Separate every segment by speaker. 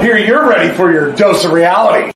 Speaker 1: Here, you're ready for your dose of reality.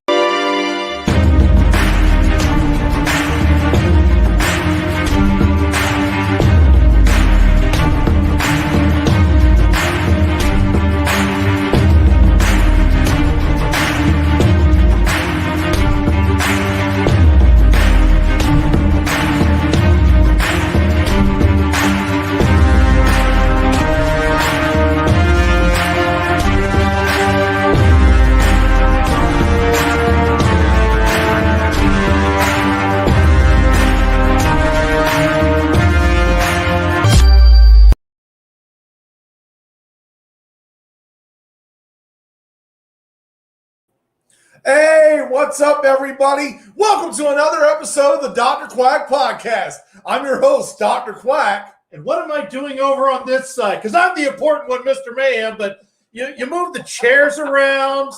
Speaker 1: Hey, what's up, everybody? Welcome to another episode of the Doctor Quack Podcast. I'm your host, Dr. Quack.
Speaker 2: And what am I doing over on this side? Because I'm the important one, Mr. Mayhem, but you move the chairs around.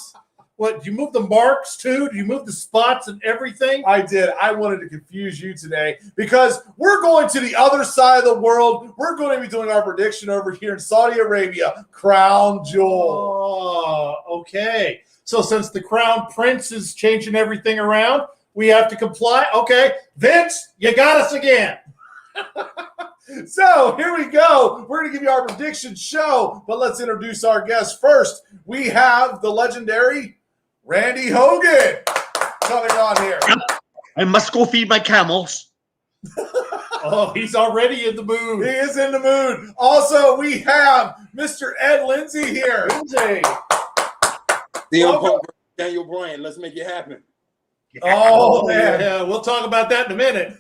Speaker 2: What, do you move the marks too? Do you move the spots and everything?
Speaker 1: I did. I wanted to confuse you today because we're going to the other side of the world. We're going to be doing our prediction over here in Saudi Arabia, Crown Jewel.
Speaker 2: Oh, okay. So since the Crown Prince is changing everything around, we have to comply. Okay, Vince, you got us again.
Speaker 1: So here we go. We're going to give you our prediction show, but let's introduce our guest first. We have the legendary Randy Hogan coming on here.
Speaker 3: I must go feed my camels.
Speaker 2: Oh, he's already in the mood.
Speaker 1: He is in the mood. Also, we have Mr. Ed Lindsay here.
Speaker 2: Lindsay.
Speaker 4: Daniel Bryan, let's make it happen.
Speaker 1: Oh, man.
Speaker 2: Yeah, we'll talk about that in a minute.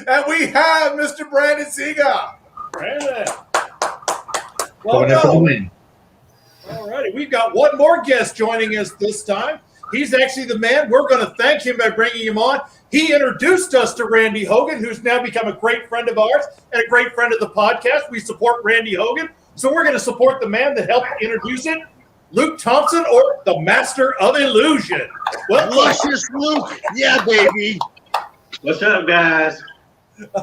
Speaker 1: And we have Mr. Brandon Sega.
Speaker 2: Brandon.
Speaker 1: Welcome.
Speaker 2: All righty. We've got one more guest joining us this time. He's actually the man. We're going to thank him by bringing him on. He introduced us to Randy Hogan, who's now become a great friend of ours and a great friend of the podcast. We support Randy Hogan. So we're going to support the man that helped introduce it, Luke Thompson, or the Master of Illusion.
Speaker 3: Luscious Luke. Yeah, baby.
Speaker 5: What's up, guys?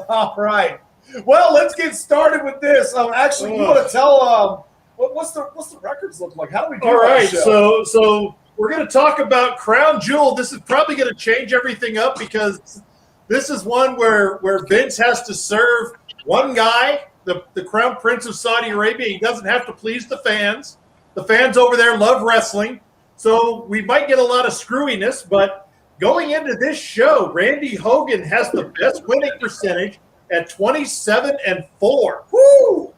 Speaker 1: All right. Well, let's get started with this. Actually, you want to tell what's the records look like? How do we do
Speaker 2: All right,
Speaker 1: show?
Speaker 2: so we're going to talk about Crown Jewel. This is probably going to change everything up because this is one where Vince has to serve one guy, the Crown Prince of Saudi Arabia. He doesn't have to please the fans. The fans over there love wrestling, so we might get a lot of screwiness, but going into this show, Randy Hogan has the best winning percentage at 27-4. Woo!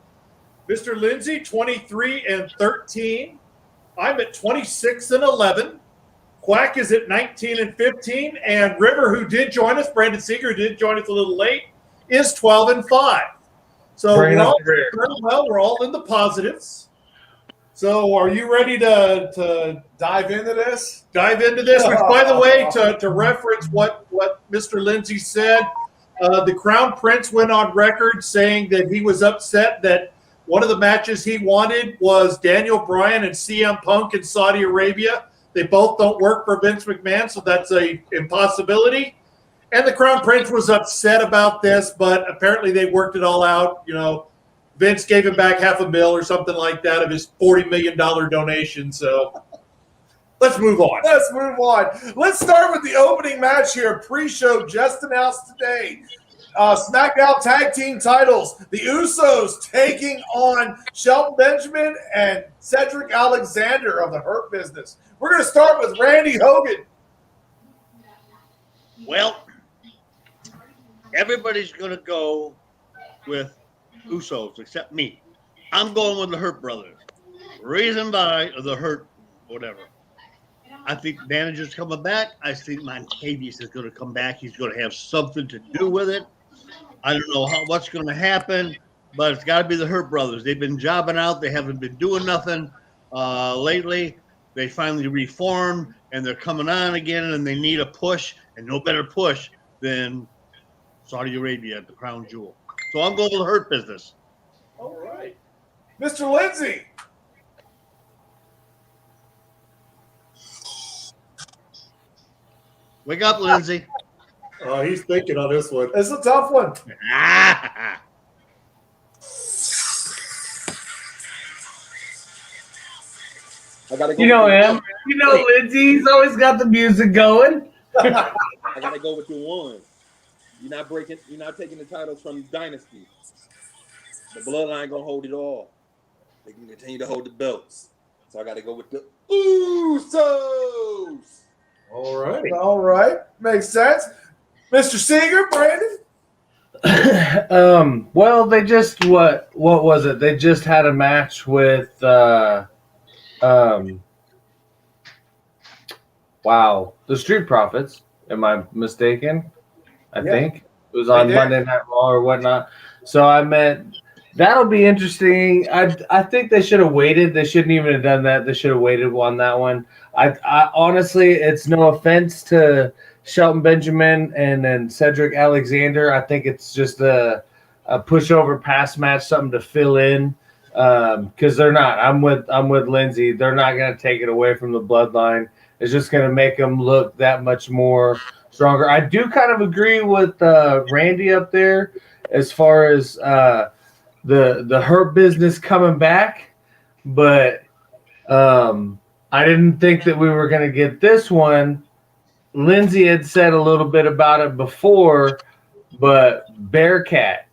Speaker 2: Mr. Lindsay, 23-13. I'm at 26-11. Quack is at 19-15, and River, who did join us, Brandon Seeger, who did join us a little late, is 12-5. So we're all in the positives. So are you ready to
Speaker 1: dive into this?
Speaker 2: Dive into this. Which, by the way, to reference what Mr. Lindsay said, the Crown Prince went on record saying that he was upset that one of the matches he wanted was Daniel Bryan and CM Punk in Saudi Arabia. They both don't work for Vince McMahon, so that's a impossibility. And the Crown Prince was upset about this, but apparently they worked it all out. You know, Vince gave him back $500,000 or something like that of his $40 million donation. So let's move on.
Speaker 1: Let's start with the opening match here. Pre-show just announced today. SmackDown Tag Team titles. The Usos taking on Shelton Benjamin and Cedric Alexander of the Hurt Business. We're going to start with Randy Hogan.
Speaker 3: Well, everybody's going to go with Usos except me. I'm going with the Hurt Brothers. Reason by the Hurt, whatever. I think the manager's coming back. I think Montavious is going to come back. He's going to have something to do with it. I don't know what's going to happen, but it's got to be the Hurt Brothers. They've been jobbing out. They haven't been doing nothing lately. They finally reformed, and they're coming on again, and they need a push, and no better push than Saudi Arabia at the Crown Jewel. So I'm going with the Hurt Business.
Speaker 1: All right. Mr. Lindsay.
Speaker 3: Wake up, Lindsay.
Speaker 2: Oh, he's thinking on this one.
Speaker 1: It's a tough one.
Speaker 4: I gotta go.
Speaker 5: You know him.
Speaker 6: You know, Lindsay's always got the music going.
Speaker 4: I gotta go with your one. You're not taking the titles from the dynasty. The bloodline gonna hold it all. They can continue to hold the belts. So I gotta go with the Usos.
Speaker 1: All right. Makes sense. Mr. Seeger, Brandon?
Speaker 6: Well, they just what was it? They just had a match with the Street Profits. Am I mistaken? I think it was on Monday Night Raw or whatnot. So I meant that'll be interesting. I think they should have waited. They shouldn't even have done that. They should have waited on that one. I honestly, it's no offense to Shelton Benjamin and then Cedric Alexander. I think it's just a pushover pass match, something to fill in because they're not. I'm with Lindsay. They're not going to take it away from the bloodline. It's just going to make them look that much more stronger. I do kind of agree with Randy up there as far as the Hurt Business coming back, but I didn't think that we were going to get this one. Lindsay had said a little bit about it before, but Bearcat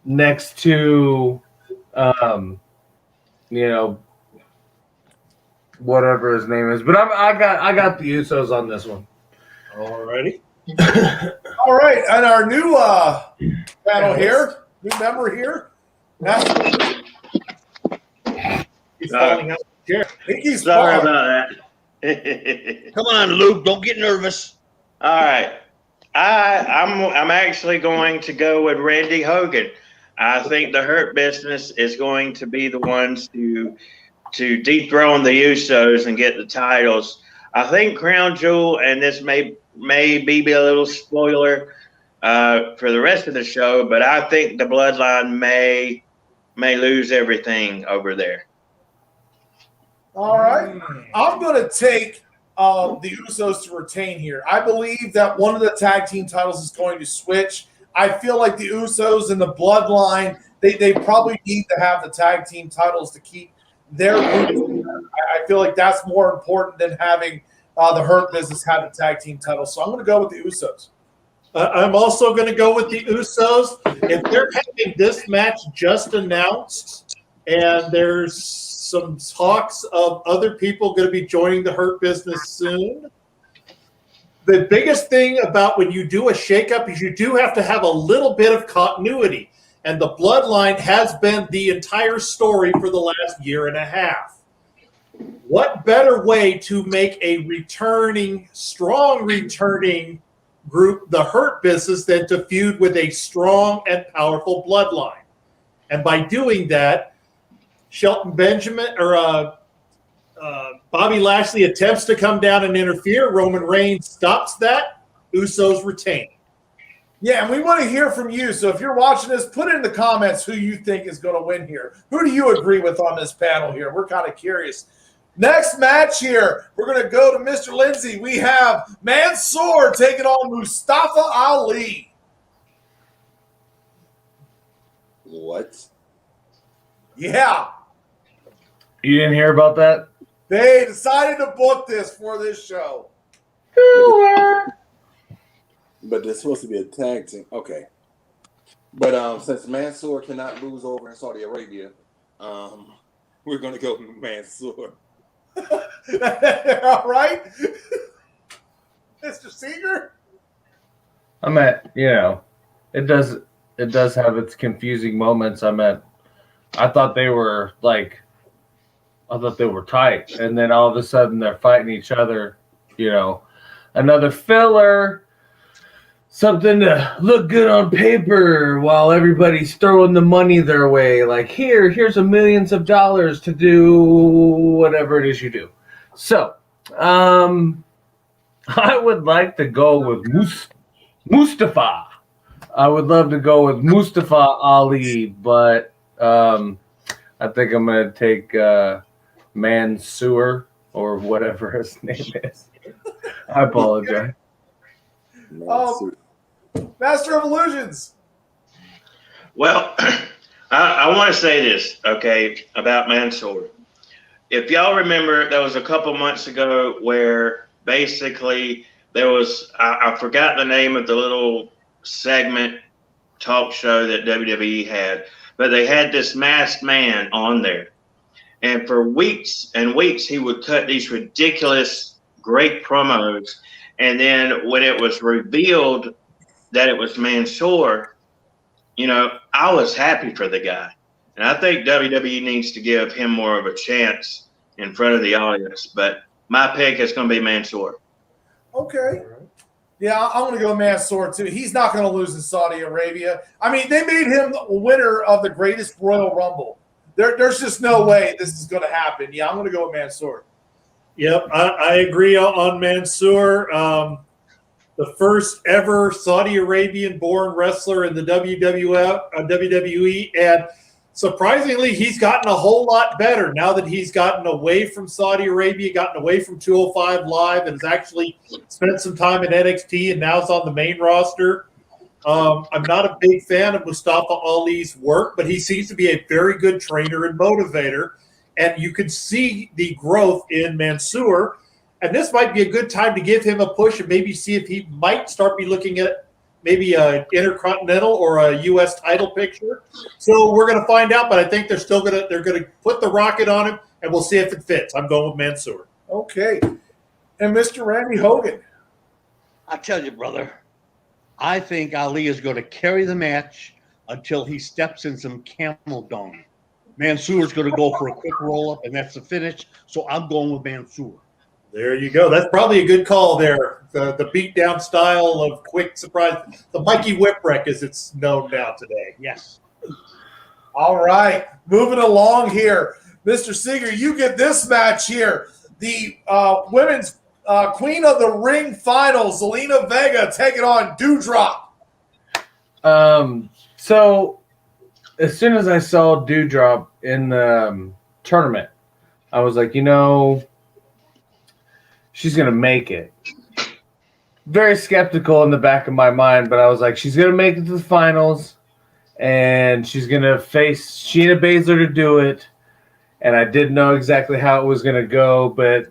Speaker 6: next to, whatever his name is. But I got the Usos on this one.
Speaker 2: All righty.
Speaker 1: All right. And our new panel here, new member here.
Speaker 2: He's falling out of the chair.
Speaker 1: I think he's
Speaker 5: Sorry
Speaker 1: falling.
Speaker 5: about that.
Speaker 3: Come on, Luke. Don't get nervous.
Speaker 5: All right. I'm actually going to go with Randy Hogan. I think the Hurt Business is going to be the ones to dethrone the Usos and get the titles. I think Crown Jewel, and this may be a little spoiler for the rest of the show, but I think the Bloodline may lose everything over there.
Speaker 1: All right. I'm going to take the Usos to retain here. I believe that one of the tag team titles is going to switch. I feel like the Usos and the Bloodline, they probably need to have the tag team titles to keep their group. I feel like that's more important than having the Hurt Business have the tag team title. So I'm going to go with the Usos.
Speaker 2: I'm also going to go with the Usos. If they're having this match just announced and there's some talks of other people going to be joining the Hurt Business soon, the biggest thing about when you do a shakeup is you do have to have a little bit of continuity. And the Bloodline has been the entire story for the last year and a half. What better way to make a strong returning group, the Hurt Business, than to feud with a strong and powerful Bloodline? And by doing that, Shelton Benjamin or Bobby Lashley attempts to come down and interfere. Roman Reigns stops that. Usos retain.
Speaker 1: Yeah, and we want to hear from you. So if you're watching this, put in the comments who you think is going to win here. Who do you agree with on this panel here? We're kind of curious. Next match here, we're going to go to Mr. Lindsay. We have Mansoor taking on Mustafa Ali.
Speaker 4: What?
Speaker 1: Yeah.
Speaker 6: You didn't hear about that?
Speaker 1: They decided to book this for this show.
Speaker 4: But there's supposed to be a tag team. Okay. But since Mansoor cannot lose over in Saudi Arabia, we're going to go with Mansoor.
Speaker 1: All right. Mr. Seeger?
Speaker 6: I'm at, it does have its confusing moments. I thought they were tight, and then all of a sudden they're fighting each other, another filler, something to look good on paper while everybody's throwing the money their way. Like, here's millions of dollars to do whatever it is you do. So, I would like to go with Mustafa. I would love to go with Mustafa Ali, but I think I'm going to take Mansoor or whatever his name is. I apologize.
Speaker 1: Master of Illusions.
Speaker 5: Well, I want to say this, okay, about Mansoor. if y'all remember, there was a couple months ago where basically there was, I forgot the name of the little segment talk show that WWE had, but they had this masked man on there. And for weeks and weeks, he would cut these ridiculous, great promos. And then when it was revealed that it was Mansoor, you know, I was happy for the guy. And I think WWE needs to give him more of a chance in front of the audience. But my pick is going to be Mansoor.
Speaker 1: Okay. Yeah, I'm going to go Mansoor, too. He's not going to lose in Saudi Arabia. I mean, they made him the winner of the greatest Royal Rumble. There's just no way this is going to happen. Yeah, I'm going to go with Mansoor.
Speaker 2: Yep, I agree on Mansoor. The first ever Saudi Arabian-born wrestler in the WWE, and surprisingly, he's gotten a whole lot better now that he's gotten away from Saudi Arabia, gotten away from 205 Live, and has actually spent some time in NXT, and now is on the main roster. I'm not a big fan of Mustafa Ali's work, but he seems to be a very good trainer and motivator, and you can see the growth in Mansoor. And this might be a good time to give him a push and maybe see if he might start be looking at maybe an Intercontinental or a U.S. title picture. So we're going to find out, but I think they're going to put the rocket on him, and we'll see if it fits. I'm going with Mansoor.
Speaker 1: Okay. And Mr. Randy Hogan.
Speaker 3: I tell you, brother, I think Ali is going to carry the match until he steps in some camel dung. Mansoor's going to go for a quick roll-up, and that's the finish. So I'm going with Mansoor.
Speaker 2: There you go. That's probably a good call there. The beat-down style of quick surprise. The Mikey Whipwreck, as it's known now today.
Speaker 3: Yes.
Speaker 1: All right. Moving along here. Mr. Seeger, you get this match here. The women's Queen of the Ring Finals, Zelina Vega taking on Dewdrop.
Speaker 6: So as soon as I saw Dewdrop in the tournament, I was like, you know, she's going to make it. Very skeptical in the back of my mind, but I was like, she's going to make it to the finals, and she's going to face Shayna Baszler to do it. And I didn't know exactly how it was going to go, but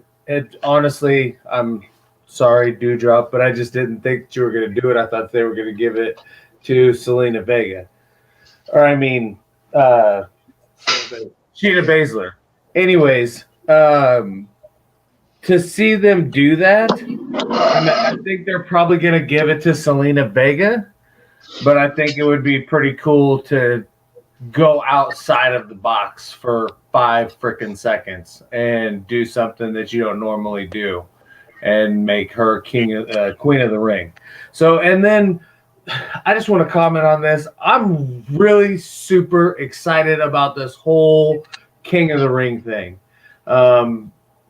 Speaker 6: honestly, I'm sorry, Dewdrop, but I just didn't think you were going to do it. I thought they were going to give it to Zelina Vega. Or, I mean, Shayna Baszler. Anyways, to see them do that, I think they're probably going to give it to Zelina Vega, but I think it would be pretty cool to go outside of the box for 5 freaking seconds and do something that you don't normally do and make her Queen of the Ring. So, and then I just want to comment on this. I'm really super excited about this whole King of the Ring thing.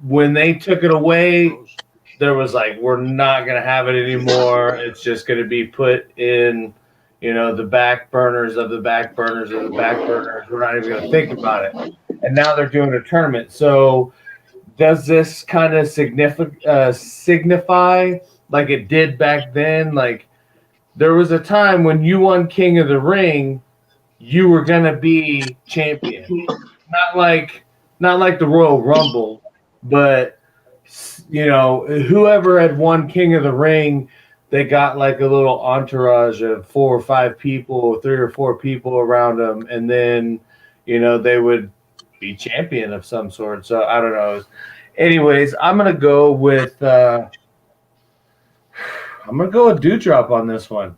Speaker 6: When they took it away, there was like, we're not going to have it anymore. It's just going to be put in, you know, the back burners of the back burners of the back burners. We're not even going to think about it. And now they're doing a tournament. So does this kind of signify like it did back then? Like there was a time when you won King of the Ring, you were going to be champion. Not like the Royal Rumble. But, you know, whoever had won King of the Ring, they got like a little entourage of 4 or 5 people, 3 or 4 people around them. And then, you know, they would be champion of some sort. So I don't know. Anyways, I'm going to go with Dewdrop on this one.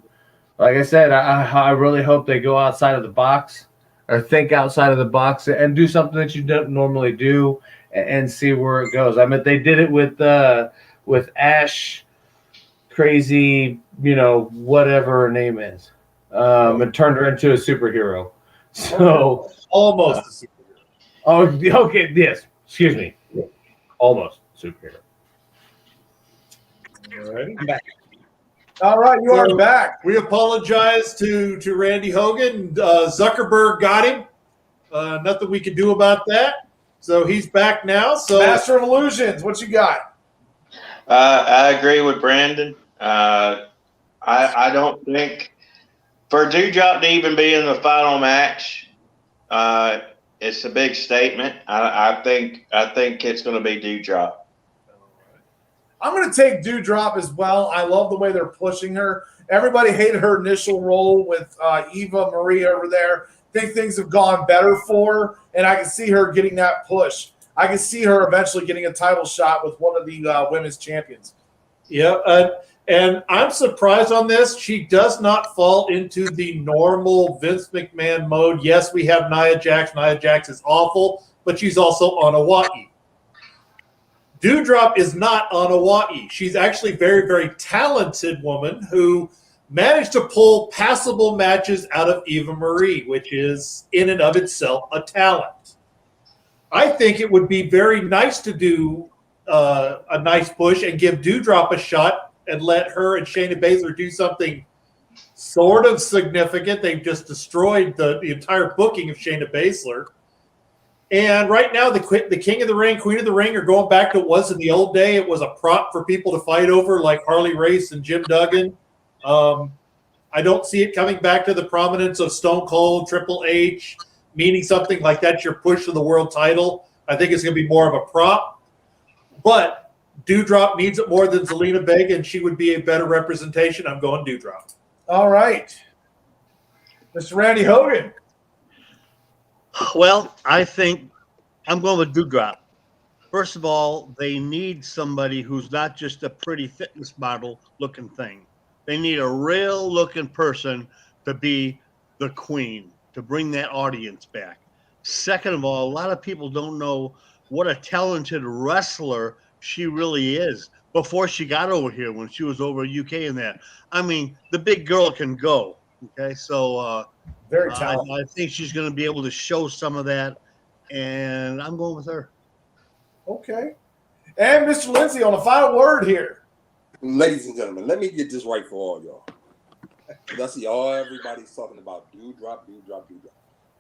Speaker 6: Like I said, I really hope they go outside of the box or think outside of the box and do something that you don't normally do. And see where it goes. I mean, they did it with Ash, crazy, you know, whatever her name is, and turned her into a superhero. So
Speaker 2: Almost a superhero.
Speaker 6: Oh, okay, yes. Excuse me. Almost superhero.
Speaker 2: All right.
Speaker 3: I'm back.
Speaker 1: All right, you are back.
Speaker 2: We apologize to Randy Hogan. Zuckerberg got him. Nothing we can do about that. So he's back now. So
Speaker 1: Master of Illusions, what you got?
Speaker 5: I agree with Brandon. I don't think for Dewdrop to even be in the final match, It's a big statement. I think it's going to be Dewdrop.
Speaker 1: I'm going to take Dewdrop as well. I love the way they're pushing her. Everybody hated her initial role with Eva Marie over there. Think things have gone better for her, and I can see her getting that push. I can see her eventually getting a title shot with one of the women's champions.
Speaker 2: Yeah, and I'm surprised on this. She does not fall into the normal Vince McMahon mode. Yes, we have Nia Jax. Nia Jax is awful, but she's also on Hawaii. Dewdrop is not on Hawaii. She's actually a very, very talented woman who managed to pull passable matches out of Eva Marie, which is in and of itself a talent. I think it would be very nice to do a nice push and give Dewdrop a shot and let her and Shayna Baszler do something sort of significant. They've just destroyed the entire booking of Shayna Baszler. And right now, the King of the Ring, Queen of the Ring are going back to what was in the old day. It was a prop for people to fight over, like Harley Race and Jim Duggan. I don't see it coming back to the prominence of Stone Cold, Triple H, meaning something like that's your push to the world title. I think it's going to be more of a prop. But Dewdrop needs it more than Zelina Vega, and she would be a better representation. I'm going Dewdrop.
Speaker 1: All right. Mr. Randy Hogan.
Speaker 3: Well, I think I'm going with Dewdrop. First of all, they need somebody who's not just a pretty fitness model looking thing. They need a real looking person to be the queen, to bring that audience back. Second of all, a lot of people don't know what a talented wrestler she really is before she got over here, when she was over UK and that. I mean, the big girl can go. Okay, so
Speaker 1: Very talented.
Speaker 3: I think she's going to be able to show some of that, and I'm going with her.
Speaker 1: Okay. And Mr. Lindsay on the final word here.
Speaker 4: Ladies and gentlemen, let me get this right for all y'all. I see everybody's talking about Dewdrop.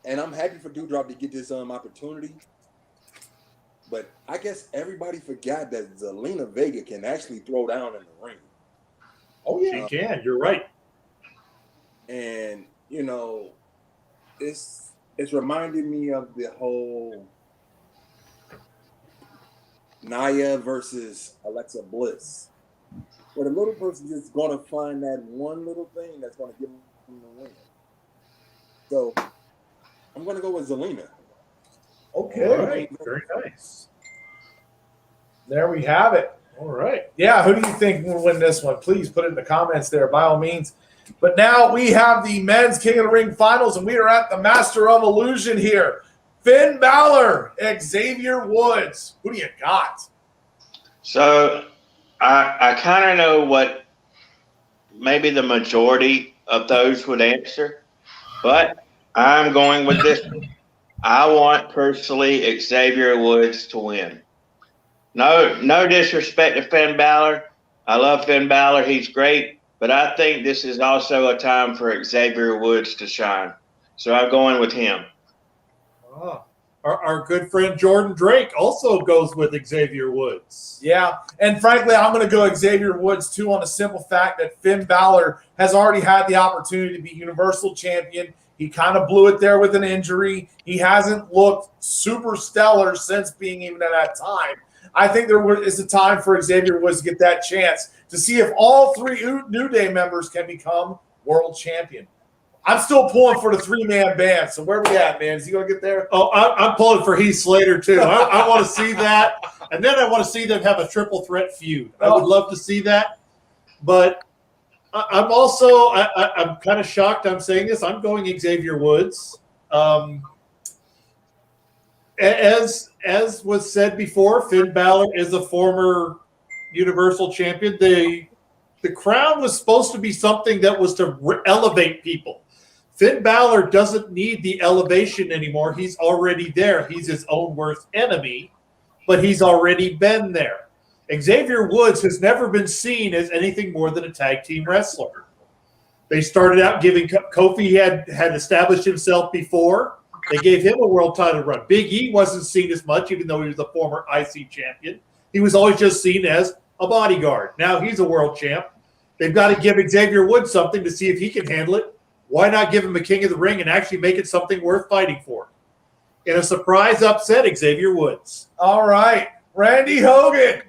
Speaker 4: And I'm happy for Dewdrop to get this opportunity. But I guess everybody forgot that Zelina Vega can actually throw down in the ring.
Speaker 1: Oh, yeah.
Speaker 2: She can. You're right.
Speaker 4: And, you know, it's reminding me of the whole Nia versus Alexa Bliss, where the little person is going to find that one little thing that's going to give them the win. So I'm going to go with Zelina.
Speaker 1: Okay.
Speaker 2: All right. Very nice.
Speaker 1: There we have it.
Speaker 2: All right.
Speaker 1: Yeah, who do you think will win this one? Please put it in the comments there, by all means. But now we have the men's King of the Ring finals, and we are at the Master of Illusion here. Finn Balor, Xavier Woods. Who do you got?
Speaker 5: So I kind of know what maybe the majority of those would answer, but I'm going with this. I want personally Xavier Woods to win. No disrespect to Finn Balor. I love Finn Balor. He's great. But I think this is also a time for Xavier Woods to shine. So I'm going with him.
Speaker 2: Our good friend Jordan Drake also goes with Xavier Woods.
Speaker 1: Yeah, and frankly, I'm going to go Xavier Woods, too, on the simple fact that Finn Balor has already had the opportunity to be Universal Champion. He kind of blew it there with an injury. He hasn't looked super stellar since being even at that time. I think there is a time for Xavier Woods to get that chance to see if all three New Day members can become world champion. I'm still pulling for the three-man band. So where we at, man? Is he going to get there?
Speaker 2: Oh, I'm pulling for Heath Slater, too. I want to see that. And then I want to see them have a triple threat feud. I would love to see that. But I'm also I'm kind of shocked I'm saying this. I'm going Xavier Woods. As was said before, Finn Balor is a former Universal Champion. The crown was supposed to be something that was to elevate people. Finn Balor doesn't need the elevation anymore. He's already there. He's his own worst enemy, but he's already been there. Xavier Woods has never been seen as anything more than a tag team wrestler. They started out giving Kofi had established himself before. They gave him a world title run. Big E wasn't seen as much, even though he was the former IC champion. He was always just seen as a bodyguard. Now he's a world champ. They've got to give Xavier Woods something to see if he can handle it. Why not give him a King of the Ring and actually make it something worth fighting for? in a surprise upset, Xavier Woods.
Speaker 1: All right. Randy Hogan.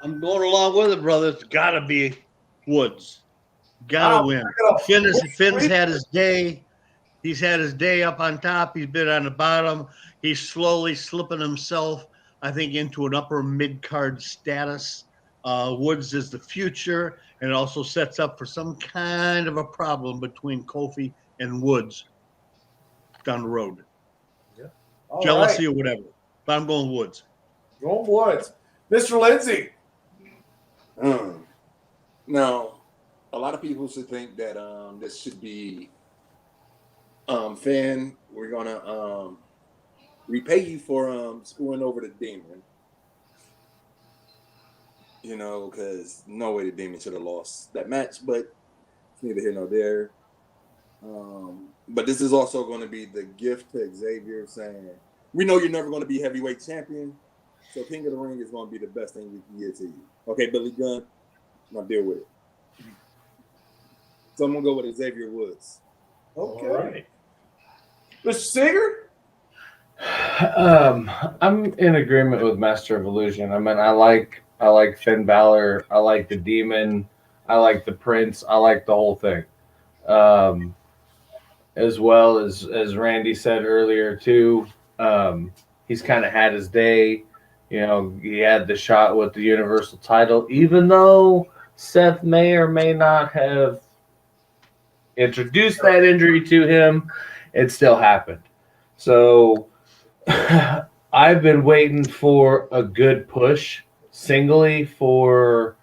Speaker 3: I'm going along with it, brother. It's got to be Woods. Got to win. Finn's had his day. He's had his day up on top. He's been on the bottom. He's slowly slipping himself, I think, into an upper mid-card status. Woods is the future, and it also sets up for some kind of a problem between Kofi and Woods down the road.
Speaker 1: Yeah.
Speaker 3: Jealousy or whatever. But I'm going Woods.
Speaker 1: Going Woods. Mr. Lindsay.
Speaker 4: Now, a lot of people should think that this should be Finn, we're gonna repay you for screwing over the Demon. You know, because no way the Demon should have lost that match, but it's neither here nor there. But this is also going to be the gift to Xavier saying, we know you're never going to be heavyweight champion, so King of the Ring is going to be the best thing we can give to you. Okay, Billy Gunn, now deal with it. So I'm going to go with Xavier Woods.
Speaker 1: Okay.
Speaker 2: All right.
Speaker 1: Mr. Seeger?
Speaker 6: I'm in agreement with Master of Illusion. I mean, I like Finn Balor. I like the Demon. I like the Prince. I like the whole thing. As well as Randy said earlier too, he's kind of had his day. You know, he had the shot with the Universal title, even though Seth may or may not have introduced that injury to him, it still happened. So I've been waiting for a good push singly for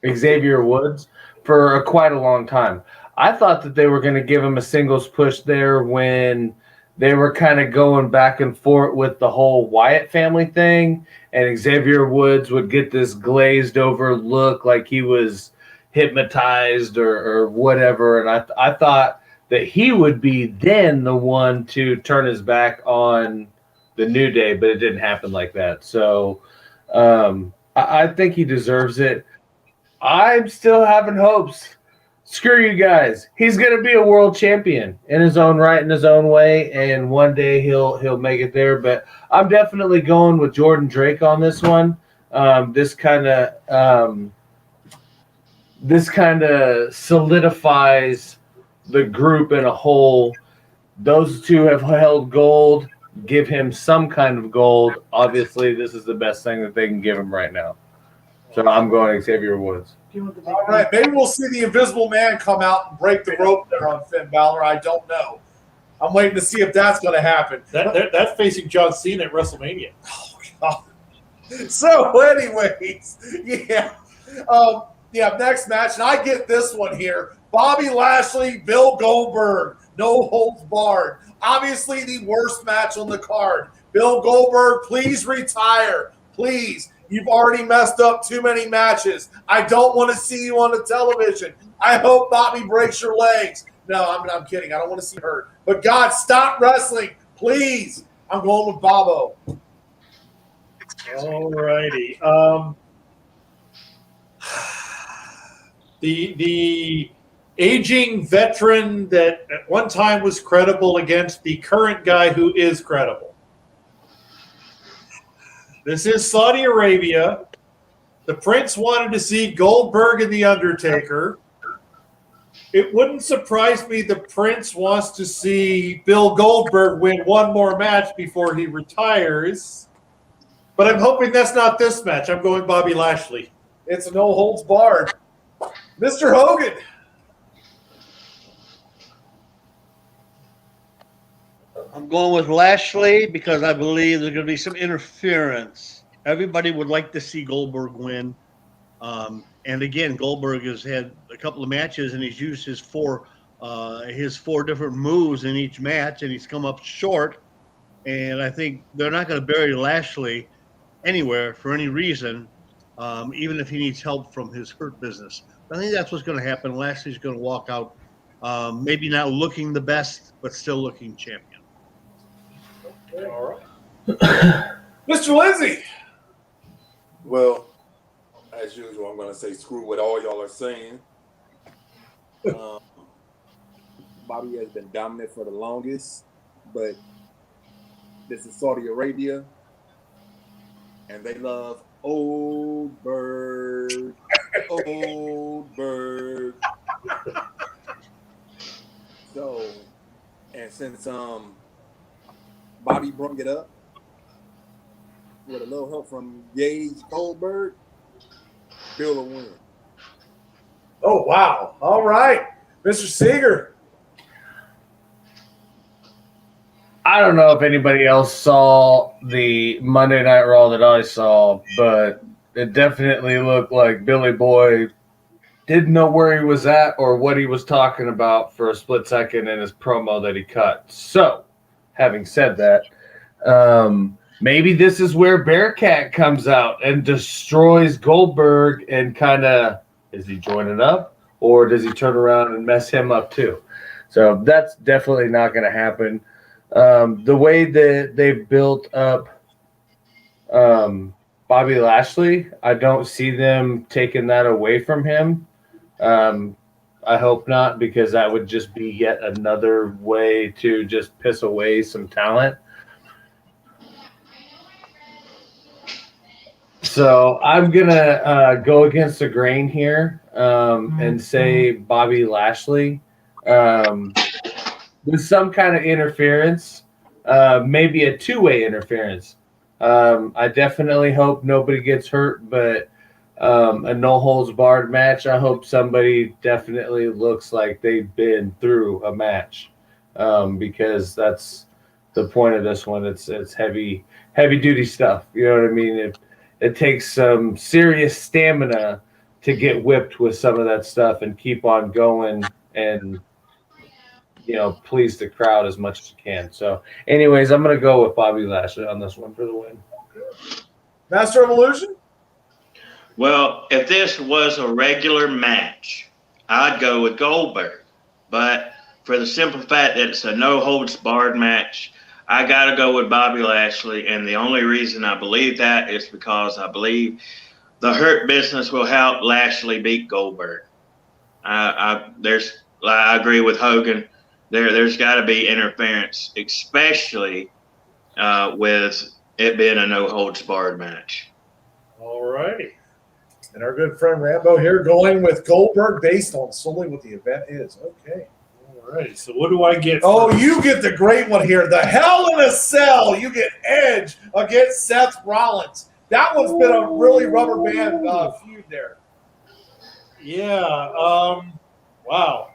Speaker 6: Xavier Woods for quite a long time. I thought that they were going to give him a singles push there when they were kind of going back and forth with the whole Wyatt family thing, and Xavier Woods would get this glazed over look like he was hypnotized or whatever. And I thought that he would be then the one to turn his back on the New Day, but it didn't happen like that. So I think he deserves it. I'm still having hopes. Screw you guys. He's going to be a world champion in his own right, in his own way, and one day he'll make it there. But I'm definitely going with Jordan Drake on this one. This kind of solidifies the group in a whole. Those two have held gold. Give him some kind of gold. Obviously, this is the best thing that they can give him right now. So I'm going Xavier Woods.
Speaker 1: All right, maybe we'll see the Invisible Man come out and break the rope there on Finn Balor. I don't know. I'm waiting to see if that's going to happen.
Speaker 2: That's facing John Cena at WrestleMania.
Speaker 1: Oh, God. So, anyways, next match, and I get this one here. Bobby Lashley, Bill Goldberg, no holds barred. Obviously, the worst match on the card. Bill Goldberg, please retire. Please. You've already messed up too many matches. I don't want to see you on the television. I hope Bobby breaks your legs. No, I'm kidding. I don't want to see you hurt. But, God, stop wrestling. Please. I'm going with Bobo.
Speaker 2: All righty. The aging veteran that at one time was credible against the current guy who is credible. This is Saudi Arabia. The Prince wanted to see Goldberg and The Undertaker. It wouldn't surprise me the Prince wants to see Bill Goldberg win one more match before he retires. But I'm hoping that's not this match. I'm going Bobby Lashley.
Speaker 1: It's a no holds barred. Mr. Hogan.
Speaker 3: I'm going with Lashley because I believe there's going to be some interference. Everybody would like to see Goldberg win. And again, Goldberg has had a couple of matches and he's used his four different moves in each match and he's come up short. And I think they're not going to bury Lashley anywhere for any reason, even if he needs help from his hurt business. I think that's what's going to happen. Lashley's going to walk out, maybe not looking the best, but still looking champion.
Speaker 2: All right.
Speaker 1: Mr. Lindsay.
Speaker 4: Well, as usual, I'm going to say screw what all y'all are saying. Bobby has been dominant for the longest, but this is Saudi Arabia, and they love old bird, old bird. So, and since Bobby brought it up with a little help from Gage Goldberg, Bill will win.
Speaker 1: Oh, wow. All right. Mr. Seeger.
Speaker 6: I don't know if anybody else saw the Monday Night Raw that I saw, but it definitely looked like Billy Boy didn't know where he was at or what he was talking about for a split second in his promo that he cut. So, having said that, maybe this is where Bearcat comes out and destroys Goldberg and kind of, is he joining up or does he turn around and mess him up too? So that's definitely not going to happen. The way that they built up Bobby Lashley, I don't see them taking that away from him. I hope not, because that would just be yet another way to just piss away some talent. So I'm going to go against the grain here and say Bobby Lashley with some kind of interference, maybe a two-way interference. I definitely hope nobody gets hurt, but a no-holds-barred match, I hope somebody definitely looks like they've been through a match because that's the point of this one. It's heavy-duty stuff. You know what I mean? It takes some serious stamina to get whipped with some of that stuff and keep on going and, please the crowd as much as you can. So, anyways, I'm going to go with Bobby Lashley on this one for the win.
Speaker 1: Master of Illusion?
Speaker 5: Well, if this was a regular match, I'd go with Goldberg. But for the simple fact that it's a no-holds-barred match, I got to go with Bobby Lashley, and the only reason I believe that is because I believe the Hurt Business will help Lashley beat Goldberg. I agree with Hogan. There's got to be interference, especially with it being a no-holds-barred match.
Speaker 1: All righty. And our good friend Rambo here going with Goldberg based on solely what the event is. Okay.
Speaker 2: All right. So what do I get?
Speaker 1: Oh, you get the great one here. The Hell in a Cell. You get Edge against Seth Rollins. That one's been a really rubber band feud there.
Speaker 2: Yeah. Wow.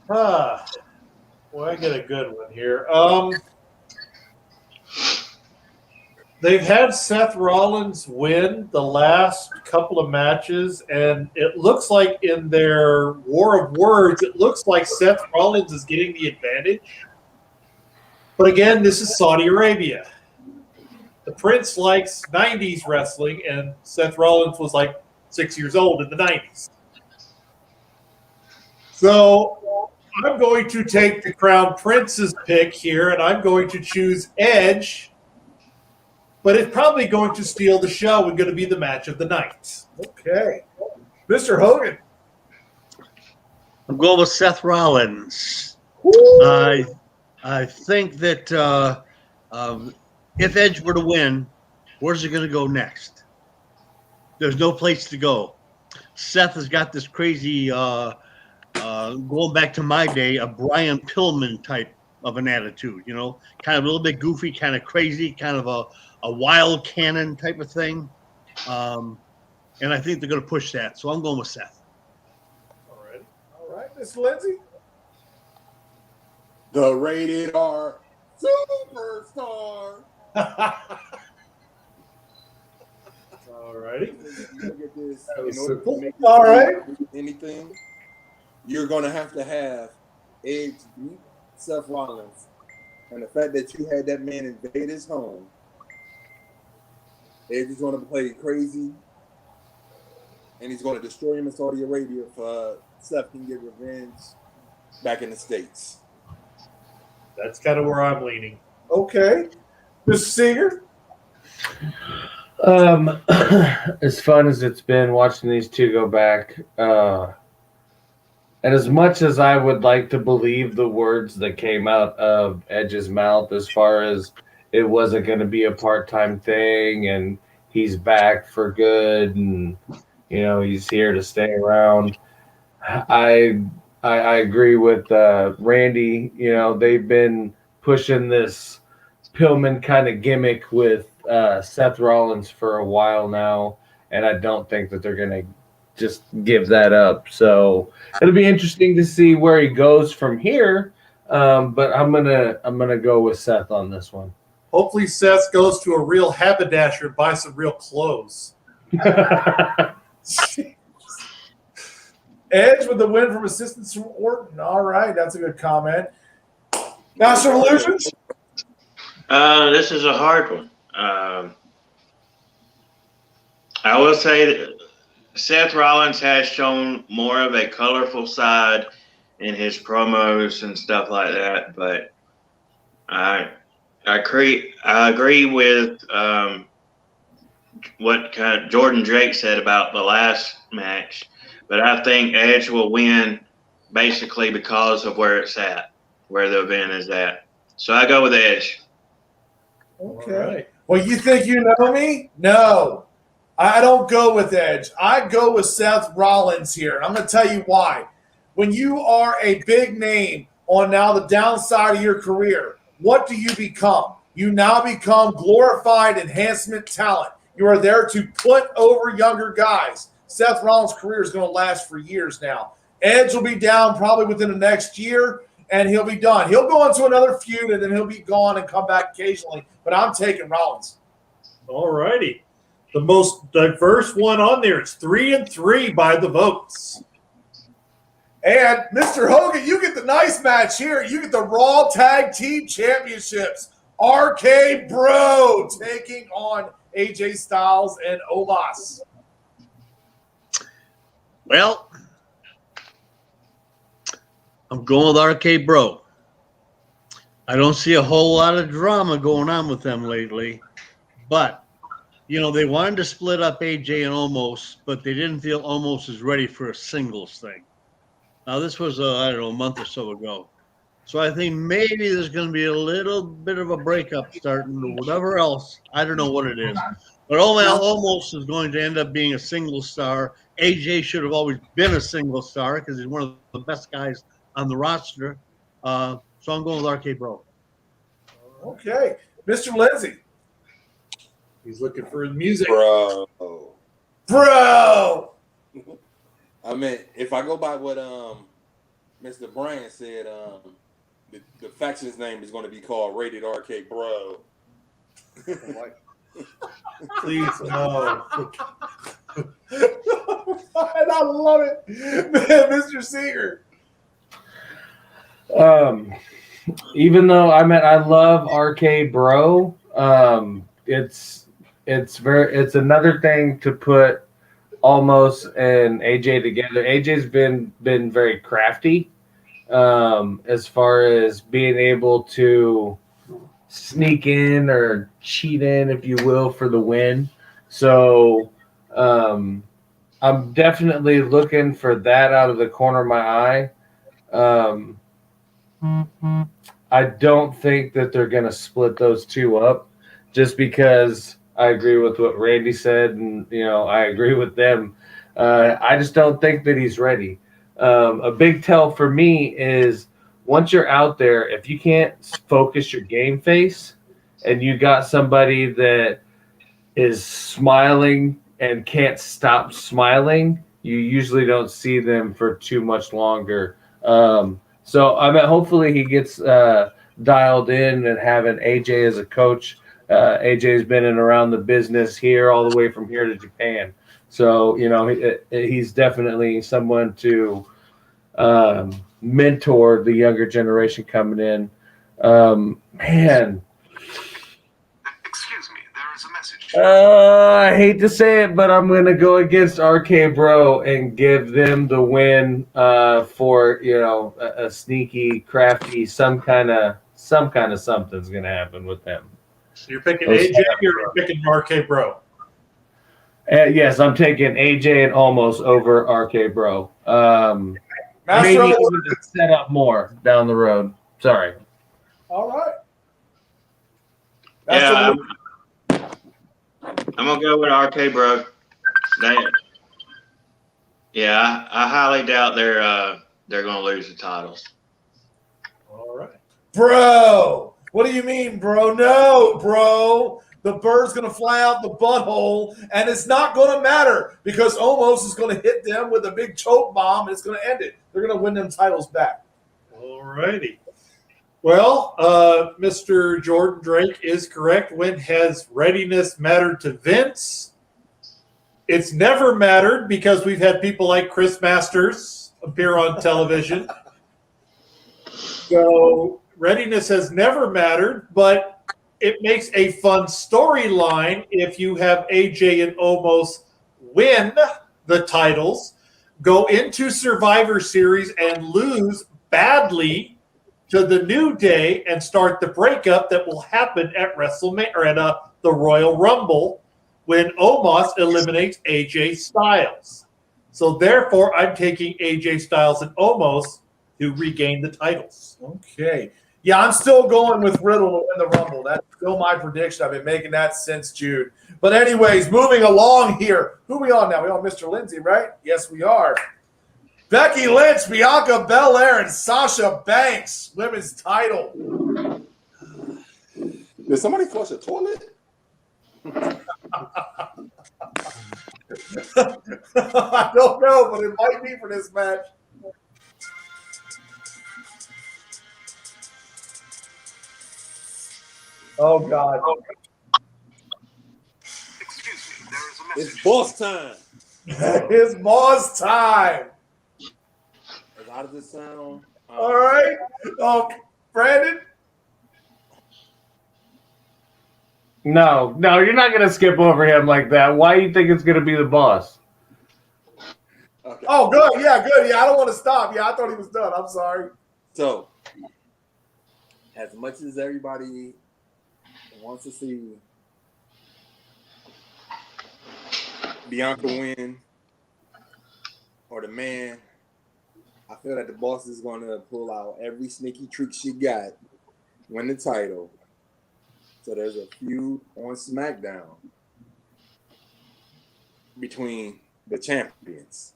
Speaker 2: Well, I get a good one here. They've had Seth Rollins win the last couple of matches, and it looks like in their war of words, it looks like Seth Rollins is getting the advantage. But again, this is Saudi Arabia. The Prince likes 90s wrestling, and Seth Rollins was like 6 years old in the 90s. So I'm going to take the Crown Prince's pick here, and I'm going to choose Edge. But it's probably going to steal the show and going to be the match of the night.
Speaker 1: Okay. Mr. Hogan.
Speaker 3: I'm going with Seth Rollins. I think that if Edge were to win, where's he going to go next? There's no place to go. Seth has got this crazy, going back to my day, a Brian Pillman type of an attitude, kind of a little bit goofy, kind of crazy, kind of a wild cannon type of thing. And I think they're going to push that. So I'm going with Seth.
Speaker 1: All right, Mr. Lindsay.
Speaker 4: The Rated R Superstar.
Speaker 1: All righty.
Speaker 4: Look at this.
Speaker 1: That was
Speaker 4: In order
Speaker 1: simple.
Speaker 4: to make
Speaker 1: All right.
Speaker 4: anything, you're going to have Edge beat Seth Rollins. And the fact that you had that man invade his home, Edge is going to play crazy, and he's going to destroy him in Saudi Arabia for Seth can get revenge back in the States.
Speaker 2: That's kind of where I'm leaning.
Speaker 1: Okay. Mr. Seeger.
Speaker 6: As fun as it's been watching these two go back, And as much as I would like to believe the words that came out of Edge's mouth as far as it wasn't going to be a part-time thing and he's back for good and, he's here to stay around, I agree with Randy. They've been pushing this Pillman kind of gimmick with Seth Rollins for a while now, and I don't think that they're going to just give that up. So it'll be interesting to see where he goes from here. But I'm gonna go with Seth on this one.
Speaker 2: Hopefully, Seth goes to a real haberdasher and buys some real clothes.
Speaker 1: Edge with the win from assistance from Orton. All right, that's a good comment. Master of Illusions?
Speaker 5: This is a hard one. I will say that Seth Rollins has shown more of a colorful side in his promos and stuff like that, but I agree with what kind of Jordan Drake said about the last match, but I think Edge will win basically because of where it's at, where the event is at. So I go with Edge.
Speaker 1: Okay. Right. Well, you think you know me? No. I don't go with Edge. I go with Seth Rollins here. And I'm going to tell you why. When you are a big name on now the downside of your career, what do you become? You now become glorified enhancement talent. You are there to put over younger guys. Seth Rollins' career is going to last for years now. Edge will be down probably within the next year, and he'll be done. He'll go into another feud, and then he'll be gone and come back occasionally. But I'm taking Rollins.
Speaker 2: All righty. The most diverse one on there. It's 3-3 by the votes.
Speaker 1: And Mr. Hogan, you get the nice match here. You get the Raw Tag Team Championships. RK Bro taking on AJ Styles and Omos.
Speaker 3: Well, I'm going with RK Bro. I don't see a whole lot of drama going on with them lately, but they wanted to split up AJ and Omos, but they didn't feel Omos is ready for a singles thing. Now, this was, a month or so ago. So I think maybe there's going to be a little bit of a breakup starting or whatever else. I don't know what it is. But Omos is going to end up being a single star. AJ should have always been a single star because he's one of the best guys on the roster. So I'm going with RK Bro.
Speaker 1: Okay. Mr. Lindsay.
Speaker 2: He's looking for his music.
Speaker 4: Bro. I mean, if I go by what Mr. Bryan said, the faction's name is going to be called Rated RK Bro.
Speaker 2: Please, no.
Speaker 1: I love it. Man, Mr. Seeger.
Speaker 6: Even though I love RK Bro, it's another thing to put Omos and AJ together. AJ's been very crafty as far as being able to sneak in or cheat in, if you will, for the win. So I'm definitely looking for that out of the corner of my eye. I don't think that they're going to split those two up just because I agree with what Randy said, and I agree with them. I just don't think that he's ready. A big tell for me is once you're out there, if you can't focus your game face and you got somebody that is smiling and can't stop smiling, you usually don't see them for too much longer. So hopefully he gets dialed in and having AJ as a coach. AJ's been in around the business here all the way from here to Japan. So, he's definitely someone to mentor the younger generation coming in. Man.
Speaker 7: Excuse me, there is a message.
Speaker 6: I hate to say it, but I'm going to go against RK Bro and give them the win for, a sneaky, crafty, some kind of something's going to happen with them.
Speaker 2: So you're picking AJ or you're picking RK Bro?
Speaker 6: Yes, I'm taking AJ and Omos over RK Bro.
Speaker 1: Master
Speaker 6: maybe
Speaker 1: of
Speaker 6: even to set up more down the road. Sorry.
Speaker 1: All right.
Speaker 5: Yeah, I'm gonna go with RK Bro. I highly doubt they're gonna lose the titles.
Speaker 2: All right.
Speaker 1: Bro, what do you mean, bro? No, bro. The bird's going to fly out the butthole, and it's not going to matter because Omos is going to hit them with a big choke bomb, and it's going to end it. They're going to win them titles back.
Speaker 2: All righty. Well, Mr. Jordan Drake is correct. When has readiness mattered to Vince? It's never mattered because we've had people like Chris Masters appear on television. So readiness has never mattered, but it makes a fun storyline if you have AJ and Omos win the titles, go into Survivor Series and lose badly to the New Day and start the breakup that will happen at WrestleMania or at the Royal Rumble when Omos eliminates AJ Styles. So therefore, I'm taking AJ Styles and Omos to regain the titles.
Speaker 1: Okay. Yeah, I'm still going with Riddle to win the Rumble. That's still my prediction. I've been making that since June. But anyways, moving along here. Who are we on now? We on Mr. Lindsay, right? Yes, we are. Becky Lynch, Bianca Belair, and Sasha Banks, women's title.
Speaker 4: Did somebody flush a toilet?
Speaker 1: I don't know, but it might be for this match. Oh, God.
Speaker 7: Excuse me, there is a message.
Speaker 4: It's boss time.
Speaker 1: It's boss time.
Speaker 4: How does it sound?
Speaker 1: All right. Brandon?
Speaker 6: No, you're not going to skip over him like that. Why do you think it's going to be the boss?
Speaker 4: Okay.
Speaker 1: Oh, good. Yeah, good. Yeah, I don't want to stop. Yeah, I thought he was done. I'm sorry.
Speaker 4: So, as much as everybody wants to see Bianca win or the man, I feel that the boss is going to pull out every sneaky trick she got, win the title. So there's a feud on SmackDown between the champions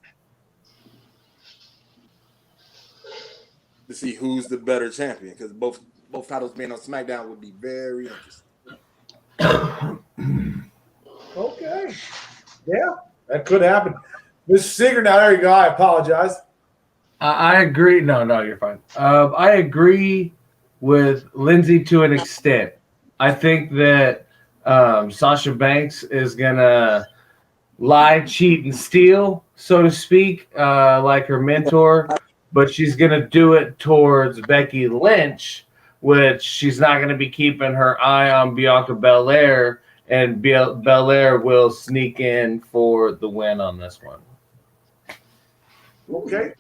Speaker 4: to see who's the better champion, because both titles being on SmackDown would be very interesting.
Speaker 1: Okay. Yeah, that could happen. Miss Singer, now there you go. I apologize.
Speaker 6: I agree. No, you're fine. I agree with Lindsay to an extent. I think that Sasha Banks is going to lie, cheat, and steal, so to speak, like her mentor, but she's going to do it towards Becky Lynch, which she's not going to be keeping her eye on Bianca Belair, and Belair will sneak in for the win on this one.
Speaker 1: Okay.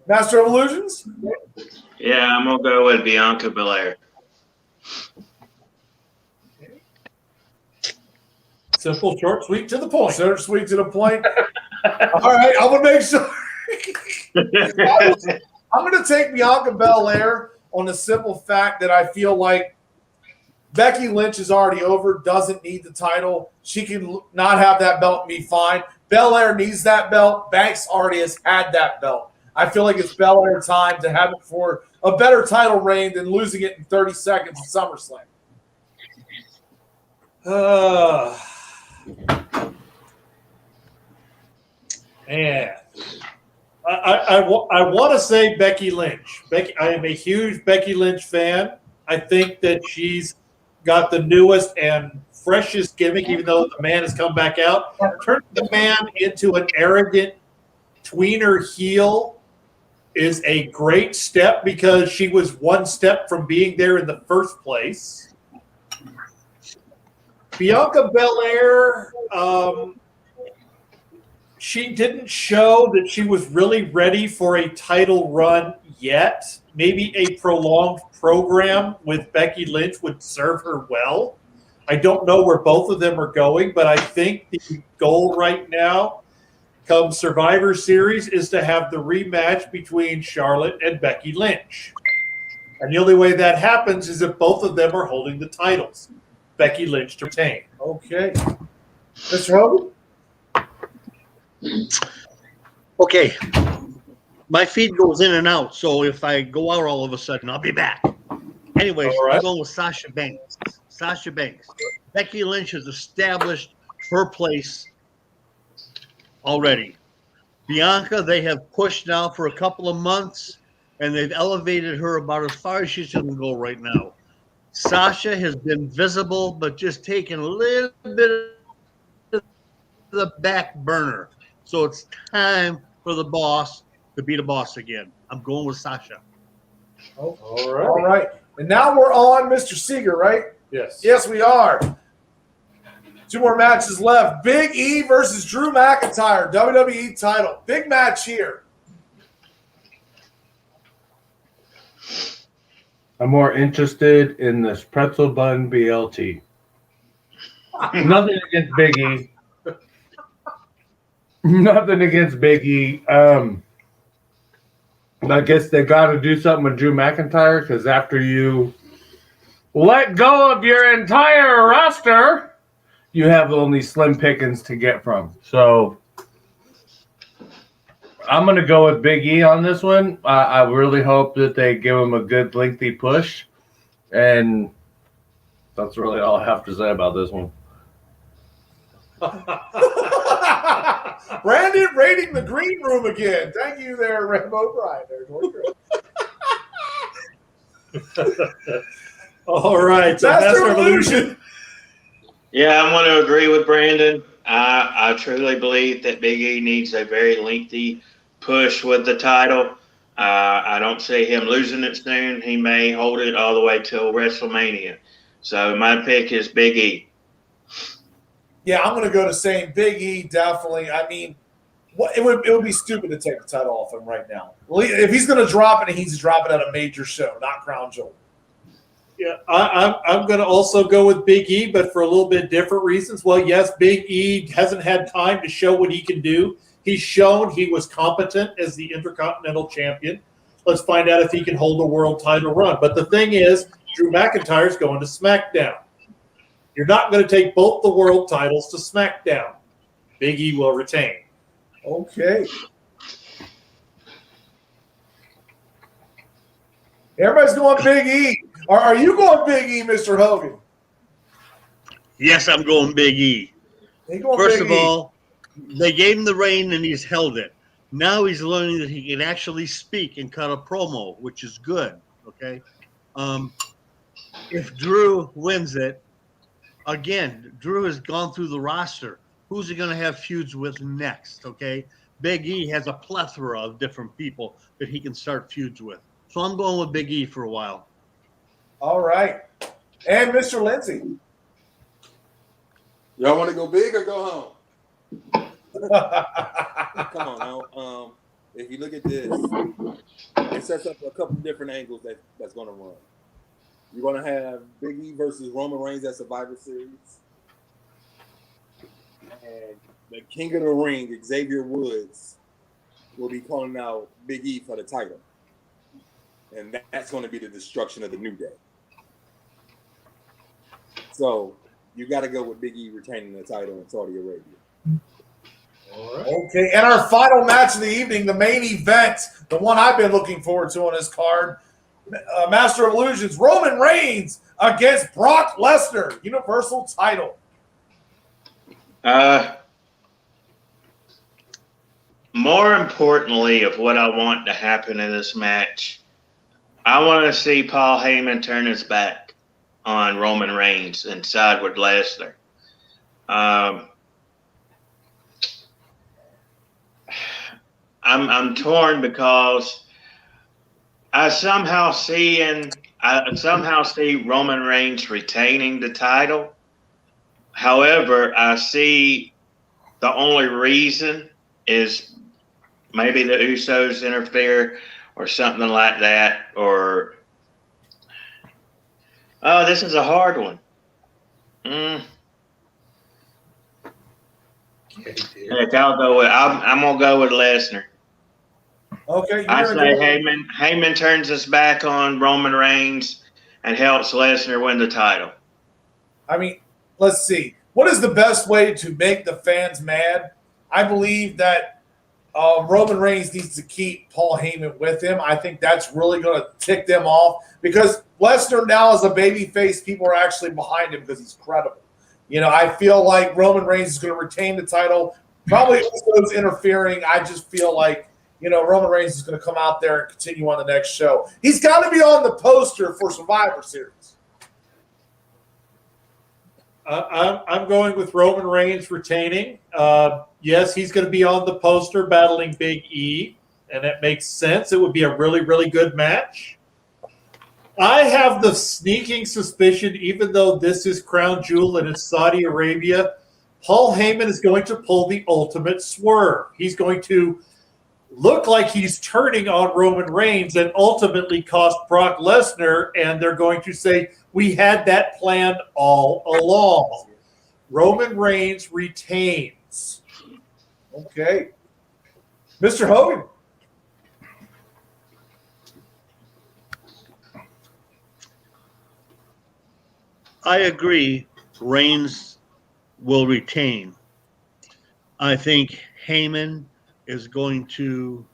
Speaker 1: Master of Illusions?
Speaker 5: Yeah, I'm gonna go with Bianca Belair.
Speaker 2: Simple, short, sweet, to the point.
Speaker 1: Short, sweet, to the point. All right, I'm going to make sure. I'm going to take Bianca Belair on the simple fact that I feel like Becky Lynch is already over, doesn't need the title. She can not have that belt and be fine. Belair needs that belt. Banks already has had that belt. I feel like it's Belair time to have it for a better title reign than losing it in 30 seconds at SummerSlam.
Speaker 2: Man, I want to say Becky Lynch. I am a huge Becky Lynch fan. I think that she's got the newest and freshest gimmick, even though the man has come back out. Turning the man into an arrogant tweener heel is a great step because she was one step from being there in the first place. Bianca Belair, she didn't show that she was really ready for a title run yet. Maybe a prolonged program with Becky Lynch would serve her well. I don't know where both of them are going, but I think the goal right now come Survivor Series is to have the rematch between Charlotte and Becky Lynch. And the only way that happens is if both of them are holding the titles. Becky Lynch to retain.
Speaker 1: Okay. Mr. Hogan?
Speaker 3: Okay. My feed goes in and out, so if I go out all of a sudden, I'll be back. Anyways,
Speaker 2: All right.
Speaker 3: I'm going with Sasha Banks. Sasha Banks. Becky Lynch has established her place already. Bianca, they have pushed now for a couple of months, and they've elevated her about as far as she can go right now. Sasha has been visible, but just taken a little bit of the back burner. So it's time for the boss to be the boss again. I'm going with Sasha.
Speaker 1: Oh, all right. And now we're on Mr. Seeger, right?
Speaker 2: Yes.
Speaker 1: Yes, we are. 2 more matches left. Big E versus Drew McIntyre, WWE title. Big match here.
Speaker 6: I'm more interested in this pretzel bun BLT. Nothing against Big E. Nothing against Big E. I guess they got to do something with Drew McIntyre because after you let go of your entire roster, you have only slim pickings to get from. So I'm going to go with Big E on this one. I really hope that they give him a good lengthy push. And that's really all I have to say about this one.
Speaker 1: Brandon raiding the green room again. Thank you there, Rambo Brian.
Speaker 2: All right. So
Speaker 1: Master Illusion.
Speaker 5: Yeah, I'm going to agree with Brandon. I truly believe that Big E needs a very lengthy push with the title. I don't see him losing it soon. He may hold it all the way till WrestleMania. So my pick is Big E.
Speaker 1: Yeah, I'm going to go to saying Big E, definitely. I mean, it would be stupid to take the title off him right now. If he's going to drop it, he's dropping at a major show, not Crown Jewel.
Speaker 2: Yeah, I'm going to also go with Big E, but for a little bit different reasons. Well, yes, Big E hasn't had time to show what he can do. He's shown he was competent as the Intercontinental Champion. Let's find out if he can hold a world title run. But the thing is, Drew McIntyre's going to SmackDown. You're not going to take both the world titles to SmackDown. Big E will retain.
Speaker 1: Okay. Everybody's going Big E. Are you going Big E, Mr. Hogan?
Speaker 3: Yes, I'm going Big E. First of all, they gave him the reign and he's held it. Now he's learning that he can actually speak and cut a promo, which is good. Okay. If Drew wins it, again, Drew has gone through the roster. Who's he going to have feuds with next? Okay. Big E has a plethora of different people that he can start feuds with. So I'm going with Big E for a while.
Speaker 1: All right. And Mr. Lindsay.
Speaker 4: Y'all want to go big or go home? Come on now. If you look at this, it sets up a couple different angles that's going to run. You're going to have Big E versus Roman Reigns at Survivor Series. And the King of the Ring, Xavier Woods, will be calling out Big E for the title. And that's going to be the destruction of the New Day. So you got to go with Big E retaining the title in Saudi Arabia.
Speaker 1: All right. Okay, and our final match of the evening, the main event, the one I've been looking forward to on this card, Master of Illusions, Roman Reigns against Brock Lesnar, Universal title.
Speaker 5: More importantly of what I want to happen in this match, I want to see Paul Heyman turn his back on Roman Reigns and side with Lesnar. I'm torn because I somehow see Roman Reigns retaining the title. However, I see the only reason is maybe the Usos interfere or something like that. Or this is a hard one. Heck, I'm gonna go with Lesnar.
Speaker 1: Okay.
Speaker 5: I say Heyman turns his back on Roman Reigns and helps Lesnar win the title.
Speaker 1: I mean, let's see. What is the best way to make the fans mad? I believe that Roman Reigns needs to keep Paul Heyman with him. I think that's really going to tick them off because Lesnar now is a babyface. People are actually behind him because he's credible. I feel like Roman Reigns is going to retain the title. Probably Usos interfering. I just feel like, Roman Reigns is going to come out there and continue on the next show. He's got to be on the poster for Survivor Series.
Speaker 2: I'm going with Roman Reigns retaining. Yes, he's going to be on the poster battling Big E, and that makes sense. It would be a really, really good match. I have the sneaking suspicion, even though this is Crown Jewel and it's Saudi Arabia, Paul Heyman is going to pull the ultimate swerve. He's going to look like he's turning on Roman Reigns and ultimately cost Brock Lesnar, and they're going to say, we had that planned all along. Roman Reigns retains.
Speaker 1: Okay. Mr. Hogan.
Speaker 3: I agree. Reigns will retain. I think Heyman is going to,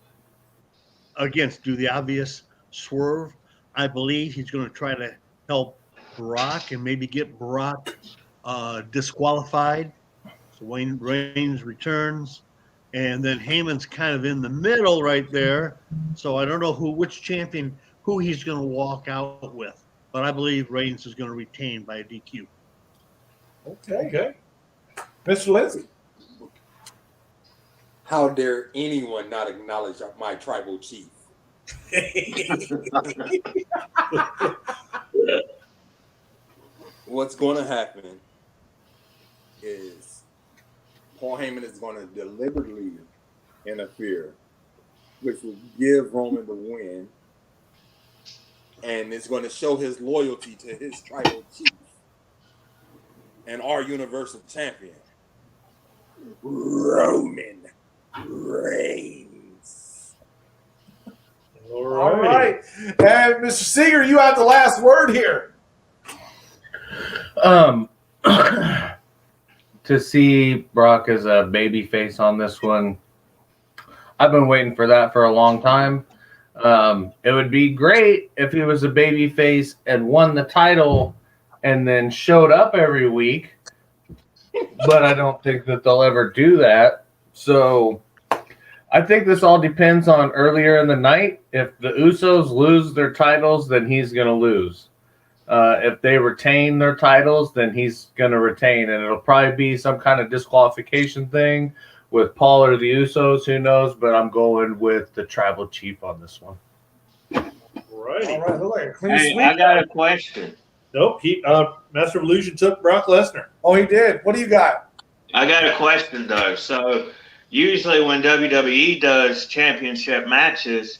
Speaker 3: again, do the obvious swerve. I believe he's going to try to help Brock and maybe get Brock disqualified. So Reigns returns, and then Heyman's kind of in the middle right there. So I don't know which champion, who he's going to walk out with. But I believe Reigns is going to retain by a DQ.
Speaker 1: Okay. Mr. Lindsay.
Speaker 4: How dare anyone not acknowledge my tribal chief? What's going to happen is Paul Heyman is going to deliberately interfere, which will give Roman the win, and it's going to show his loyalty to his tribal chief and our Universal Champion, Roman Reigns.
Speaker 1: All right. And Mr. Seeger, you have the last word here.
Speaker 6: To see Brock as a baby face on this one, I've been waiting for that for a long time. It would be great if he was a baby face and won the title and then showed up every week, but I don't think that they'll ever do that. So I think this all depends on earlier in the night. If the Usos lose their titles, then he's going to lose. If they retain their titles, then he's going to retain, and it'll probably be some kind of disqualification thing with Paul or the Usos, who knows, but I'm going with the tribal chief on this one.
Speaker 2: Right.
Speaker 1: All right. Look like a clean
Speaker 5: Hey,
Speaker 1: sweep.
Speaker 5: I got a question.
Speaker 2: Nope. Master of Illusion took Brock Lesnar.
Speaker 1: Oh, he did. What do you got?
Speaker 5: I got a question though. So usually when WWE does championship matches,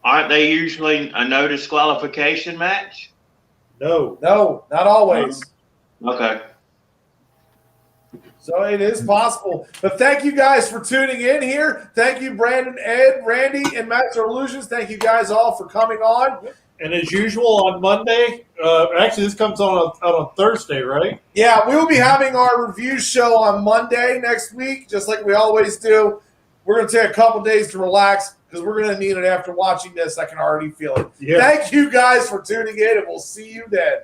Speaker 5: aren't they usually a no disqualification match?
Speaker 2: No.
Speaker 1: No, not always.
Speaker 5: Okay.
Speaker 1: So it is possible. But thank you guys for tuning in here. Thank you, Brandon, Ed, Randy, and Master Illusions. Thank you guys all for coming on.
Speaker 2: And as usual on Monday, actually this comes out on Thursday, right?
Speaker 1: Yeah, we will be having our review show on Monday next week, just like we always do. We're going to take a couple days to relax because we're going to need it after watching this. I can already feel it.
Speaker 2: Yeah.
Speaker 1: Thank you guys for tuning in, and we'll see you then.